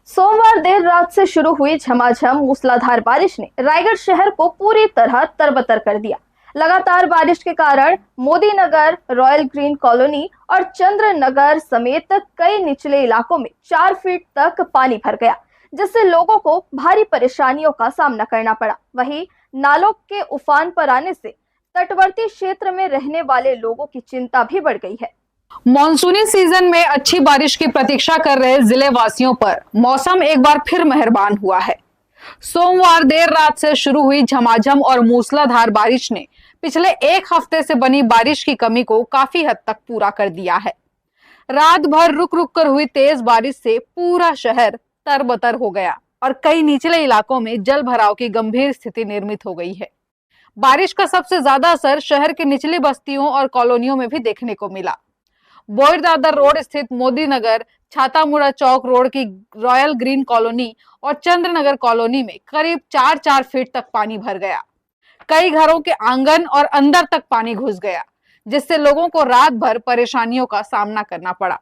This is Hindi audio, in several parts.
सोमवार देर रात से शुरू हुई झमाझम मूसलाधार बारिश ने रायगढ़ शहर को पूरी तरह तरबतर कर दिया। लगातार बारिश के कारण मोदी नगर, रॉयल ग्रीन कॉलोनी और चंद्र नगर समेत कई निचले इलाकों में 4 फीट तक पानी भर गया, जिससे लोगों को भारी परेशानियों का सामना करना पड़ा। वहीं नालों के उफान पर आने से तटवर्ती क्षेत्र में रहने वाले लोगों की चिंता भी बढ़ गई है। मॉनसूनी सीजन में अच्छी बारिश की प्रतीक्षा कर रहे जिले वासियों पर मौसम एक बार फिर मेहरबान हुआ है। सोमवार देर रात से शुरू हुई झमाझम और मूसलाधार बारिश ने पिछले एक हफ्ते से बनी बारिश की कमी को काफी हद तक पूरा कर दिया है। रात भर रुक रुक कर हुई तेज बारिश से पूरा शहर तरबतर हो गया और कई निचले इलाकों में जल भराव की गंभीर स्थिति निर्मित हो गई है। बारिश का सबसे ज्यादा असर शहर के निचली बस्तियों और कॉलोनियों में भी देखने को मिला। बोईर दादर रोड स्थित मोदी नगर, छातामुड़ा चौक रोड की रॉयल ग्रीन कॉलोनी और चंद्र नगर कॉलोनी में करीब 4-4 फीट तक पानी भर गया। कई घरों के आंगन और अंदर तक पानी घुस गया, जिससे लोगों को रात भर परेशानियों का सामना करना पड़ा।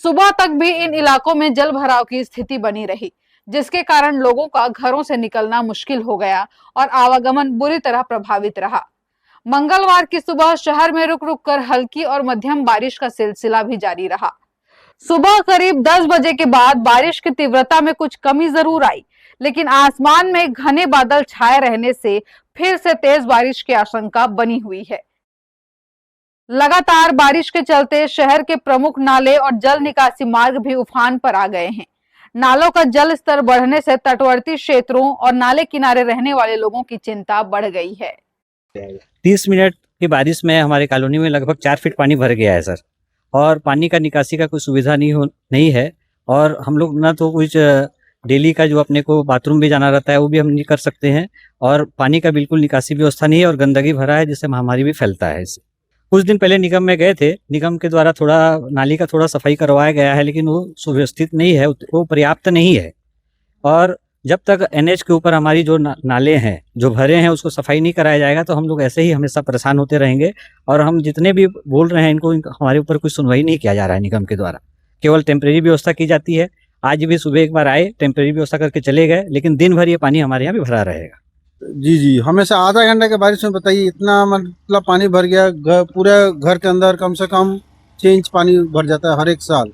सुबह तक भी इन इलाकों में जल भराव की स्थिति बनी रही, जिसके कारण लोगों का घरों से निकलना मुश्किल हो गया और आवागमन बुरी तरह प्रभावित रहा। मंगलवार की सुबह शहर में रुक रुक कर हल्की और मध्यम बारिश का सिलसिला भी जारी रहा। सुबह करीब 10 बजे के बाद बारिश की तीव्रता में कुछ कमी जरूर आई, लेकिन आसमान में घने बादल छाए रहने से फिर से तेज बारिश की आशंका बनी हुई है। लगातार बारिश के चलते शहर के प्रमुख नाले और जल निकासी मार्ग भी उफान पर आ गए हैं। नालों का जल स्तर बढ़ने से तटवर्ती क्षेत्रों और नाले किनारे रहने वाले लोगों की चिंता बढ़ गई है। 30 मिनट की बारिश में हमारे कॉलोनी में लगभग 4 फीट पानी भर गया है सर। और पानी का निकासी का कोई सुविधा नहीं है। और हम लोग ना तो कुछ डेली का जो अपने को बाथरूम भी जाना रहता है वो भी हम नहीं कर सकते हैं, और पानी का बिल्कुल निकासी व्यवस्था नहीं है और गंदगी भरा है, जिससे महामारी भी फैलता है इससे। कुछ दिन पहले निगम में गए थे, निगम के द्वारा थोड़ा नाली का थोड़ा सफाई करवाया गया है, लेकिन वो सुव्यवस्थित नहीं है, वो पर्याप्त नहीं है। और जब तक एनएच के ऊपर हमारी जो नाले हैं जो भरे हैं उसको सफाई नहीं कराया जाएगा तो हम लोग ऐसे ही हमेशा परेशान होते रहेंगे। और हम जितने भी बोल रहे हैं इनको हमारे ऊपर कोई सुनवाई नहीं किया जा रहा है निगम के द्वारा, केवल टेम्परेरी व्यवस्था की जाती है। आज भी सुबह एक बार आए, टेम्परेरी व्यवस्था करके चले गए, लेकिन दिन भर ये पानी हमारे यहाँ भी भरा रहेगा। जी, हमेशा आधा घंटा के बारिश में बताइए इतना मतलब पानी भर गया। पूरे घर के अंदर कम से कम 6 इंच पानी भर जाता है हर एक साल।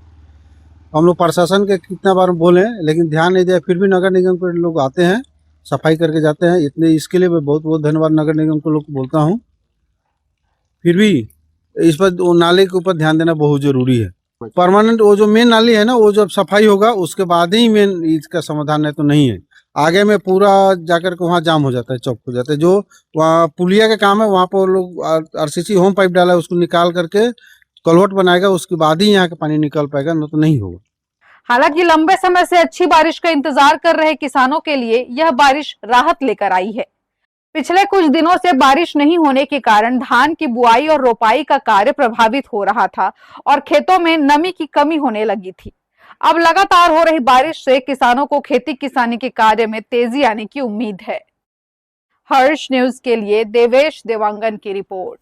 हम लोग प्रशासन के कितना बार बोले लेकिन ध्यान नहीं दिया, फिर भी नगर निगम के लोग आते हैं, सफाई करके जाते हैं। इतने इसके लिए मैं बहुत बहुत धन्यवाद नगर निगम को लोग बोलता हूँ। फिर भी इस पर नाले के ऊपर ध्यान देना बहुत जरूरी है। परमानेंट वो जो मेन नाली है ना, वो जब सफाई होगा उसके बाद ही मेन इसका समाधान है, तो नहीं है। आगे में पूरा जाकर के वहाँ जाम हो जाता है, चौक हो जाता है। जो वहाँ पुलिया का काम है वहाँ पर लोग आरसीसी होम पाइप डाला है, उसको निकाल करके कलवट बनाएगा, उसके बाद ही यहाँ का पानी निकल पाएगा, न तो नहीं होगा। हालांकि लंबे समय से अच्छी बारिश का इंतजार कर रहे किसानों के लिए यह बारिश राहत लेकर आई है। पिछले कुछ दिनों से बारिश नहीं होने के कारण धान की बुआई और रोपाई का कार्य प्रभावित हो रहा था और खेतों में नमी की कमी होने लगी थी। अब लगातार हो रही बारिश से किसानों को खेती किसानी के कार्य में तेजी आने की उम्मीद है। हर्ष न्यूज के लिए देवेश देवांगन की रिपोर्ट।